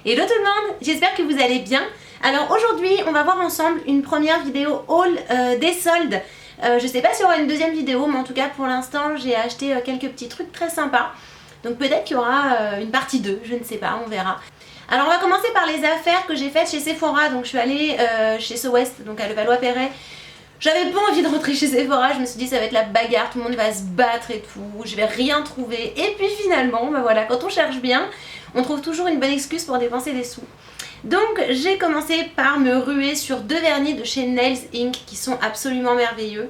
Hello tout le monde, j'espère que vous allez bien. Alors aujourd'hui on va voir ensemble une première vidéo haul des soldes. Je sais pas s'il y aura une deuxième vidéo, mais en tout cas pour l'instant j'ai acheté quelques petits trucs très sympas. Donc peut-être qu'il y aura une partie 2, je ne sais pas, on verra. Alors on va commencer par les affaires que j'ai faites chez Sephora. Donc je suis allée chez So West, donc à Levallois-Perret. J'avais pas envie de rentrer chez Sephora, je me suis dit ça va être la bagarre, tout le monde va se battre et tout, je vais rien trouver. Et puis finalement, bah voilà, quand on cherche bien, on trouve toujours une bonne excuse pour dépenser des sous. Donc j'ai commencé par me ruer sur deux vernis de chez Nails Inc qui sont absolument merveilleux.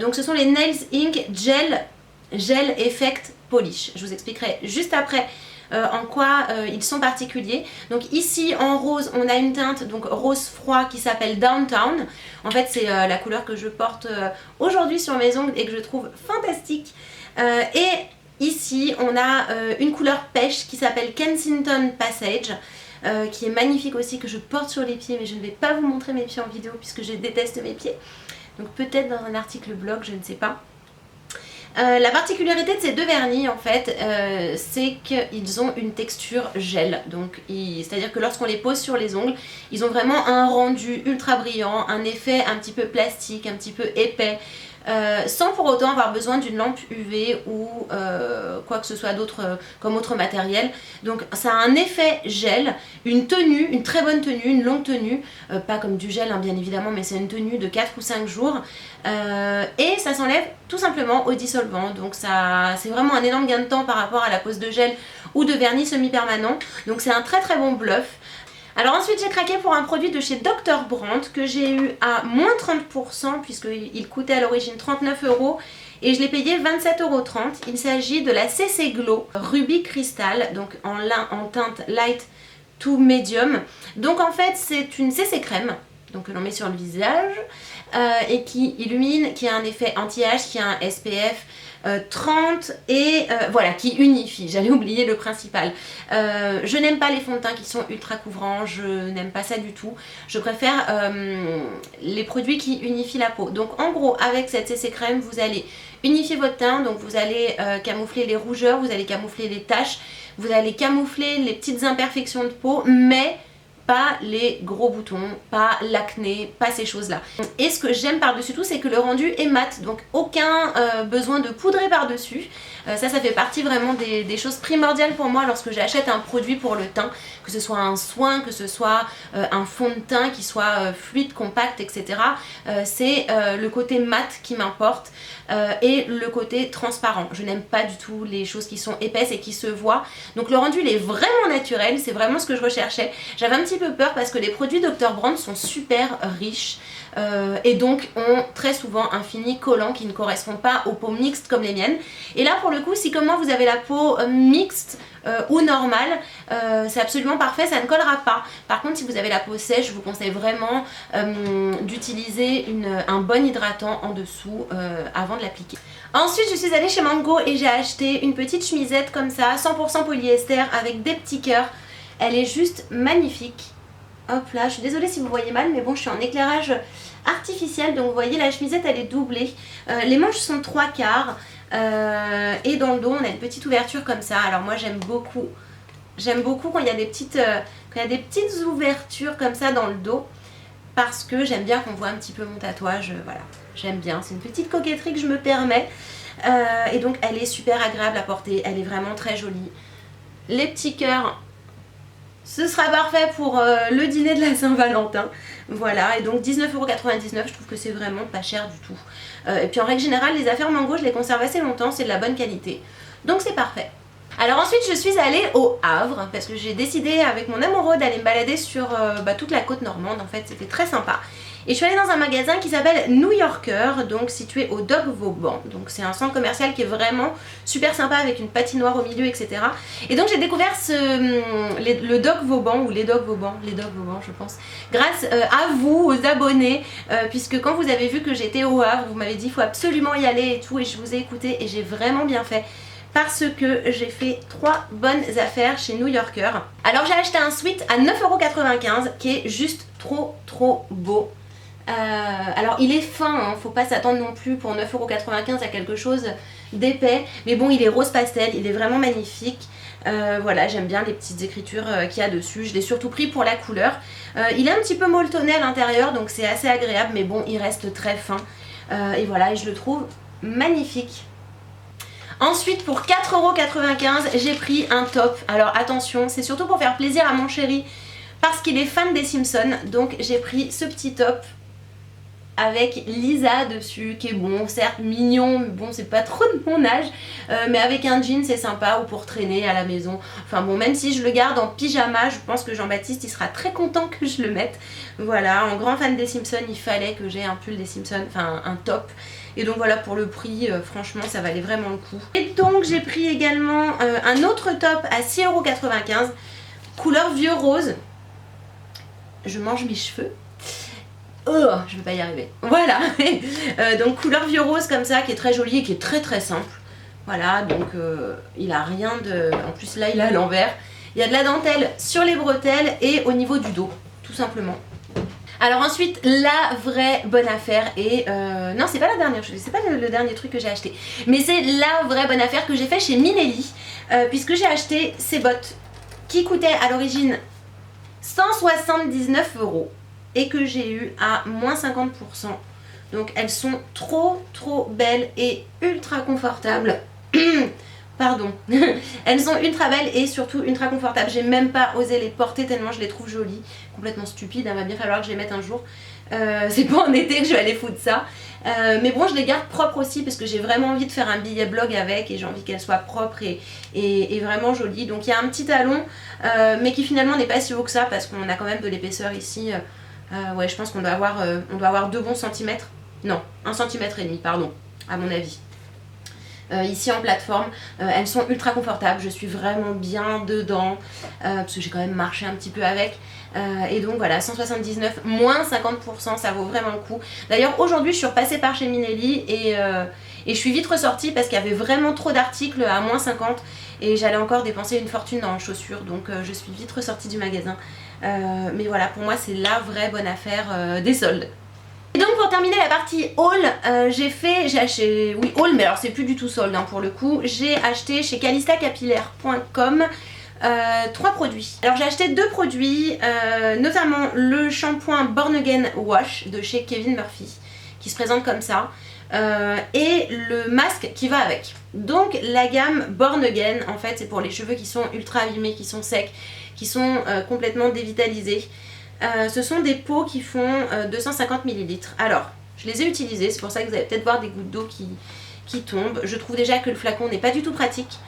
Donc ce sont les Nails Inc Gel Effect Polish. Je vous expliquerai juste après en quoi ils sont particuliers. Donc ici en rose on a une teinte donc rose froid qui s'appelle Downtown. En fait c'est la couleur que je porte aujourd'hui sur mes ongles et que je trouve fantastique. Et ici on a une couleur pêche qui s'appelle Kensington Passage. Qui est magnifique aussi, que je porte sur les pieds, mais je ne vais pas vous montrer mes pieds en vidéo puisque je déteste mes pieds. Donc peut-être dans un article blog, je ne sais pas. La particularité de ces deux vernis en fait, c'est qu'ils ont une texture gel. Donc c'est-à-dire que lorsqu'on les pose sur les ongles, ils ont vraiment un rendu ultra brillant, un effet un petit peu plastique, un petit peu épais. Sans pour autant avoir besoin d'une lampe UV ou quoi que ce soit d'autre comme autre matériel. Donc ça a un effet gel, une tenue, une très bonne tenue, une longue tenue, pas comme du gel hein, bien évidemment, mais c'est une tenue de 4 ou 5 jours et ça s'enlève tout simplement au dissolvant. Donc ça c'est vraiment un énorme gain de temps par rapport à la pose de gel ou de vernis semi-permanent. Donc c'est un très très bon bluff. Alors ensuite j'ai craqué pour un produit de chez Dr. Brandt que j'ai eu à moins 30% puisqu'il coûtait à l'origine 39 € et je l'ai payé 27,30 €. Il s'agit de la CC Glow Ruby Crystal, donc en teinte light to medium. Donc en fait c'est une CC crème donc que l'on met sur le visage et qui illumine, qui a un effet anti-âge, qui a un SPF 30 et voilà, qui unifie. J'allais oublier le principal. Je n'aime pas les fonds de teint qui sont ultra couvrants, je n'aime pas ça du tout. Je préfère les produits qui unifient la peau. Donc en gros avec cette CC crème vous allez unifier votre teint, donc vous allez camoufler les rougeurs, vous allez camoufler les taches, vous allez camoufler les petites imperfections de peau, mais pas les gros boutons, pas l'acné, pas ces choses là. Et ce que j'aime par-dessus tout c'est que le rendu est mat, donc aucun besoin de poudrer par-dessus. Ça fait partie vraiment des choses primordiales pour moi lorsque j'achète un produit pour le teint, que ce soit un soin, que ce soit un fond de teint qui soit fluide, compact, etc. C'est le côté mat qui m'importe et le côté transparent. Je n'aime pas du tout les choses qui sont épaisses et qui se voient. Donc le rendu il est vraiment naturel, c'est vraiment ce que je recherchais. J'avais un petit peu peur parce que les produits Dr. Brandt sont super riches et donc ont très souvent un fini collant qui ne correspond pas aux peaux mixtes comme les miennes. Et là pour le coup, si comme moi vous avez la peau mixte ou normale, c'est absolument parfait, ça ne collera pas. Par contre si vous avez la peau sèche, je vous conseille vraiment d'utiliser un bon hydratant en dessous avant de l'appliquer. Ensuite je suis allée chez Mango et j'ai acheté une petite chemisette comme ça, 100% polyester avec des petits cœurs. Elle est juste magnifique. Hop là, je suis désolée si vous voyez mal, mais bon, je suis en éclairage artificiel, donc vous voyez la chemisette elle est doublée. Les manches sont 3/4 et dans le dos on a une petite ouverture comme ça. Alors moi j'aime beaucoup quand il y a des petites ouvertures comme ça dans le dos, parce que j'aime bien qu'on voit un petit peu mon tatouage. Voilà, j'aime bien, c'est une petite coquetterie que je me permets et donc elle est super agréable à porter, elle est vraiment très jolie. Les petits cœurs, ce sera parfait pour le dîner de la Saint-Valentin. Voilà, et donc 19,99 €, je trouve que c'est vraiment pas cher du tout. Et puis en règle générale, les affaires Mango, je les conserve assez longtemps, c'est de la bonne qualité. Donc c'est parfait. Alors ensuite, je suis allée au Havre, parce que j'ai décidé avec mon amoureux d'aller me balader sur toute la côte normande, en fait, c'était très sympa. Et je suis allée dans un magasin qui s'appelle New Yorker, donc situé au Dock Vauban. Donc c'est un centre commercial qui est vraiment super sympa avec une patinoire au milieu, etc. Et donc j'ai découvert le Dock Vauban, ou les Dock Vauban, je pense, grâce à vous, aux abonnés, puisque quand vous avez vu que j'étais au Havre, vous m'avez dit il faut absolument y aller et tout, et je vous ai écouté et j'ai vraiment bien fait. Parce que j'ai fait 3 bonnes affaires chez New Yorker. Alors j'ai acheté un sweat à 9,95 € qui est juste trop beau. Alors il est fin, hein, faut pas s'attendre non plus pour 9,95 € à quelque chose d'épais, mais bon il est rose pastel, il est vraiment magnifique. Voilà, j'aime bien les petites écritures qu'il y a dessus. Je l'ai surtout pris pour la couleur. Il est un petit peu molletonné à l'intérieur, donc c'est assez agréable, mais bon, il reste très fin. Et voilà, et je le trouve magnifique. Ensuite, pour 4,95 €, j'ai pris un top. Alors attention, c'est surtout pour faire plaisir à mon chéri, parce qu'il est fan des Simpsons. Donc j'ai pris ce petit top avec Lisa dessus, qui est bon, certes mignon, mais bon, c'est pas trop de mon âge, mais avec un jean c'est sympa, ou pour traîner à la maison. Enfin bon, même si je le garde en pyjama, je pense que Jean-Baptiste il sera très content que je le mette. Voilà, en grand fan des Simpsons, il fallait que j'ai un pull des Simpsons, enfin un top. Et donc voilà, pour le prix, franchement ça valait vraiment le coup. Et donc j'ai pris également un autre top à 6,95 €, couleur vieux rose. Je mange mes cheveux. Oh, je vais pas y arriver. Voilà. Donc couleur vieux rose comme ça, qui est très jolie et qui est très très simple. Voilà, donc il a rien de... En plus là il est à l'envers. Il y a de la dentelle sur les bretelles et au niveau du dos, tout simplement. Alors ensuite, la vraie bonne affaire, et non, c'est pas la dernière chose, c'est pas le dernier truc que j'ai acheté, mais c'est la vraie bonne affaire que j'ai fait chez Minelli, puisque j'ai acheté ces bottes qui coûtaient à l'origine 179 € et que j'ai eu à moins 50%. Donc elles sont trop belles et ultra confortables. Pardon. Elles sont ultra belles et surtout ultra confortables. J'ai même pas osé les porter tellement je les trouve jolies. Complètement stupides, il va bien falloir que je les mette un jour. C'est pas en été que je vais aller foutre ça. Mais bon, je les garde propres aussi parce que j'ai vraiment envie de faire un billet blog avec et j'ai envie qu'elles soient propres et vraiment jolies. Donc il y a un petit talon, mais qui finalement n'est pas si haut que ça parce qu'on a quand même de l'épaisseur ici. Ouais, je pense qu'on doit avoir 2 bons centimètres. Non, 1,5 cm, pardon, à mon avis. Ici en plateforme, elles sont ultra confortables, je suis vraiment bien dedans, parce que j'ai quand même marché un petit peu avec. Et donc voilà, 179, moins 50%, ça vaut vraiment le coup. D'ailleurs aujourd'hui je suis repassée par chez Minelli et je suis vite ressortie parce qu'il y avait vraiment trop d'articles à moins 50 et j'allais encore dépenser une fortune dans les chaussures, donc je suis vite ressortie du magasin. Mais voilà, pour moi c'est la vraie bonne affaire des soldes. Et donc pour terminer la partie haul, j'ai acheté, oui haul, mais alors c'est plus du tout solde hein, pour le coup, j'ai acheté chez calistacapillaire.com 3 produits. Alors j'ai acheté 2 produits, notamment le shampoing Born Again Wash de chez Kevin Murphy, qui se présente comme ça, et le masque qui va avec. Donc la gamme Born Again, en fait c'est pour les cheveux qui sont ultra abîmés, qui sont secs, qui sont complètement dévitalisés. Ce sont des pots qui font 250 ml. Alors, je les ai utilisés, c'est pour ça que vous allez peut-être voir des gouttes d'eau qui tombent. Je trouve déjà que le flacon n'est pas du tout pratique.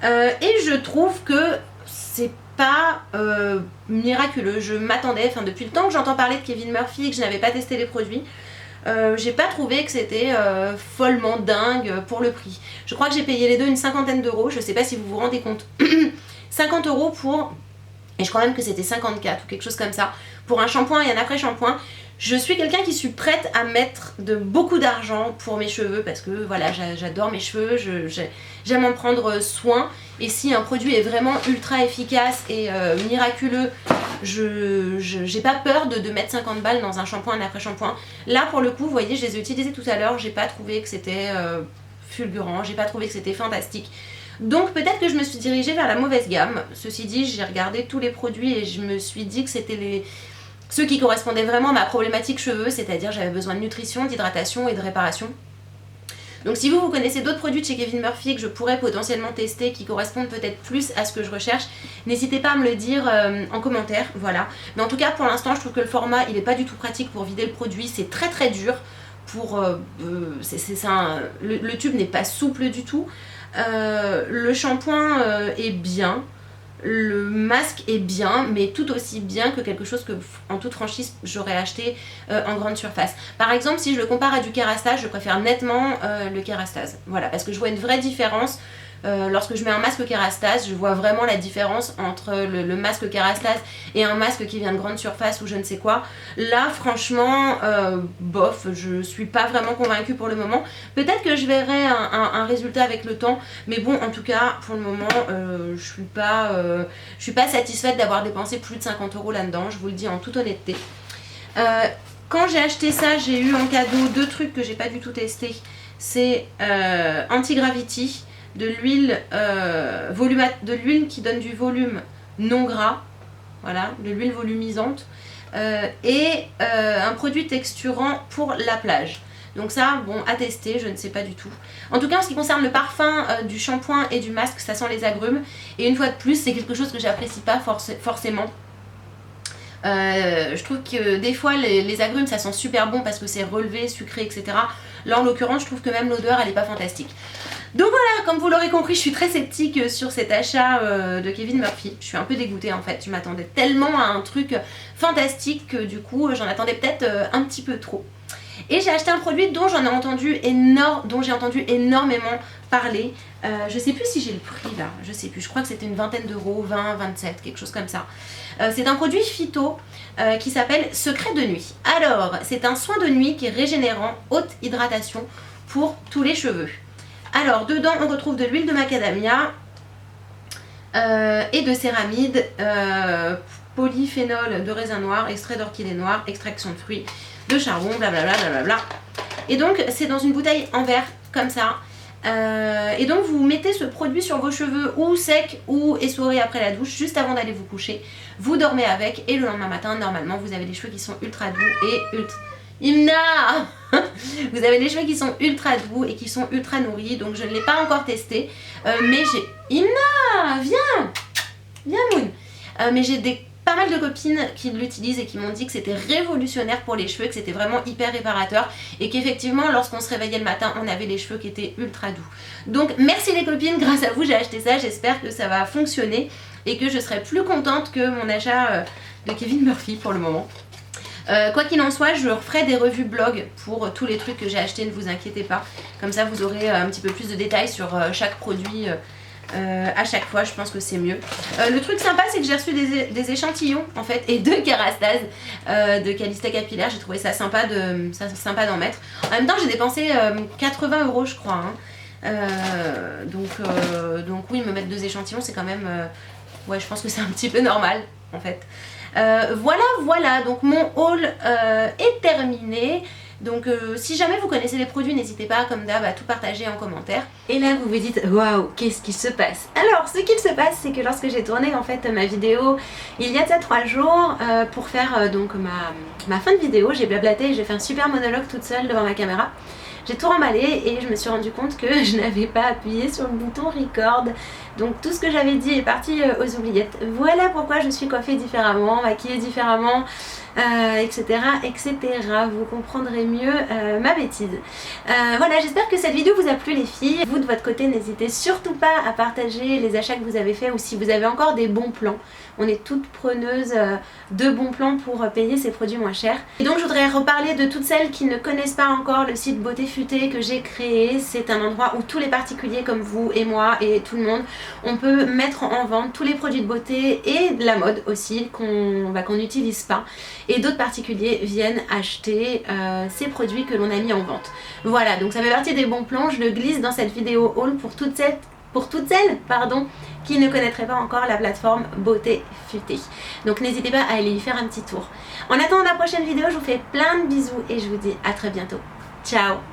Et je trouve que c'est pas miraculeux. Je m'attendais, enfin depuis le temps que j'entends parler de Kevin Murphy et que je n'avais pas testé les produits, j'ai pas trouvé que c'était follement dingue pour le prix. Je crois que j'ai payé les deux une 50aine d'euros, je sais pas si vous vous rendez compte. 50 € pour... Et je crois même que c'était 54 ou quelque chose comme ça, pour un shampoing et un après-shampoing. Je suis quelqu'un qui suis prête à mettre beaucoup d'argent pour mes cheveux parce que voilà, j'adore mes cheveux, j'aime en prendre soin. Et si un produit est vraiment ultra efficace et miraculeux, j'ai pas peur de mettre 50 balles dans un shampoing et un après-shampoing. Là pour le coup, vous voyez, je les ai utilisés tout à l'heure, j'ai pas trouvé que c'était fulgurant, j'ai pas trouvé que c'était fantastique. Donc peut-être que je me suis dirigée vers la mauvaise gamme. Ceci dit, j'ai regardé tous les produits et je me suis dit que c'était ceux qui correspondaient vraiment à ma problématique cheveux, c'est-à-dire j'avais besoin de nutrition, d'hydratation et de réparation. Donc si vous connaissez d'autres produits de chez Kevin Murphy que je pourrais potentiellement tester, qui correspondent peut-être plus à ce que je recherche, n'hésitez pas à me le dire en commentaire, voilà. Mais en tout cas pour l'instant je trouve que le format il n'est pas du tout pratique pour vider le produit, c'est très dur. Le tube n'est pas souple du tout. Le shampoing est bien, le masque est bien, mais tout aussi bien que quelque chose que, en toute franchise, j'aurais acheté en grande surface. Par exemple, si je le compare à du Kérastase, je préfère nettement le Kérastase. Voilà, parce que je vois une vraie différence. Lorsque je mets un masque Kérastase, je vois vraiment la différence entre le masque Kérastase et un masque qui vient de grande surface ou je ne sais quoi. Là, franchement, bof, je suis pas vraiment convaincue pour le moment. Peut-être que je verrai un résultat avec le temps, mais bon, en tout cas, pour le moment, je suis pas satisfaite d'avoir dépensé plus de 50 € là-dedans, je vous le dis en toute honnêteté. Quand j'ai acheté ça, j'ai eu en cadeau 2 trucs que j'ai pas du tout testé. C'est Anti-Gravity. de l'huile de l'huile qui donne du volume non gras, voilà, de l'huile volumisante, et un produit texturant pour la plage. Donc ça, bon, à tester, je ne sais pas du tout. En tout cas, en ce qui concerne le parfum du shampoing et du masque, ça sent les agrumes. Et une fois de plus, c'est quelque chose que j'apprécie pas forcément. Je trouve que des fois, les agrumes, ça sent super bon parce que c'est relevé, sucré, etc. Là, en l'occurrence, je trouve que même l'odeur, elle est pas fantastique. Donc voilà, comme vous l'aurez compris, je suis très sceptique sur cet achat de Kevin Murphy. Je suis un peu dégoûtée en fait. Je m'attendais tellement à un truc fantastique que du coup, j'en attendais peut-être un petit peu trop. Et j'ai acheté un produit dont j'ai entendu énormément parler. Je sais plus si j'ai le prix là, je sais plus, je crois que c'était une vingtaine d'euros, 20, 27, quelque chose comme ça. C'est un produit phyto qui s'appelle Secret de nuit. Alors, c'est un soin de nuit qui est régénérant, haute hydratation pour tous les cheveux. Alors, dedans, on retrouve de l'huile de macadamia et de céramide, polyphénol de raisin noir, extrait d'orchidée noire, extraction de fruits, de charbon, blablabla, blablabla. Et donc, c'est dans une bouteille en verre, comme ça. Et donc, vous mettez ce produit sur vos cheveux ou secs ou essorés après la douche, juste avant d'aller vous coucher. Vous dormez avec et le lendemain matin, normalement, vous avez les cheveux qui sont ultra doux et ultra... Imna vous avez les cheveux qui sont ultra doux et qui sont ultra nourris, donc je ne l'ai pas encore testé, mais j'ai... Imna, viens Moon. Mais j'ai pas mal de copines qui l'utilisent et qui m'ont dit que c'était révolutionnaire pour les cheveux, que c'était vraiment hyper réparateur et qu'effectivement lorsqu'on se réveillait le matin on avait les cheveux qui étaient ultra doux. Donc merci les copines, grâce à vous j'ai acheté ça, j'espère que ça va fonctionner et que je serai plus contente que mon achat de Kevin Murphy pour le moment. Quoi qu'il en soit, je referai des revues blog pour tous les trucs que j'ai achetés, ne vous inquiétez pas. Comme ça vous aurez un petit peu plus de détails sur chaque produit à chaque fois, je pense que c'est mieux. Le truc sympa, c'est que j'ai reçu des échantillons en fait et deux Kerastase de Calista Capillaire. J'ai trouvé ça sympa d'en mettre. En même temps, j'ai dépensé 80 euros, je crois. Donc oui, me mettre deux échantillons, c'est quand même... ouais, je pense que c'est un petit peu normal en fait. Voilà, donc mon haul est terminé. Donc si jamais vous connaissez les produits, n'hésitez pas comme d'hab à tout partager en commentaire. Et là vous vous dites waouh, qu'est-ce qui se passe? Alors ce qu'il se passe, c'est que lorsque j'ai tourné en fait ma vidéo il y a de ça 3 jours pour faire donc ma fin de vidéo, j'ai blablaté et j'ai fait un super monologue toute seule devant ma caméra. J'ai tout remballé et je me suis rendu compte que je n'avais pas appuyé sur le bouton record. Donc tout ce que j'avais dit est parti aux oubliettes. Voilà pourquoi je suis coiffée différemment, maquillée différemment, etc. Vous comprendrez mieux ma bêtise. Voilà, j'espère que cette vidéo vous a plu les filles. Vous de votre côté, n'hésitez surtout pas à partager les achats que vous avez faits ou si vous avez encore des bons plans. On est toutes preneuses de bons plans pour payer ces produits moins chers. Et donc je voudrais reparler de toutes celles qui ne connaissent pas encore le site Beauté Futée que j'ai créé. C'est un endroit où tous les particuliers comme vous et moi et tout le monde, on peut mettre en vente tous les produits de beauté et de la mode aussi qu'on n'utilise pas. Et d'autres particuliers viennent acheter ces produits que l'on a mis en vente. Voilà, donc ça fait partie des bons plans. Je le glisse dans cette vidéo haul pour toutes celles qui ne connaîtraient pas encore la plateforme Beauté Futée. Donc n'hésitez pas à aller y faire un petit tour. En attendant la prochaine vidéo, je vous fais plein de bisous et je vous dis à très bientôt. Ciao!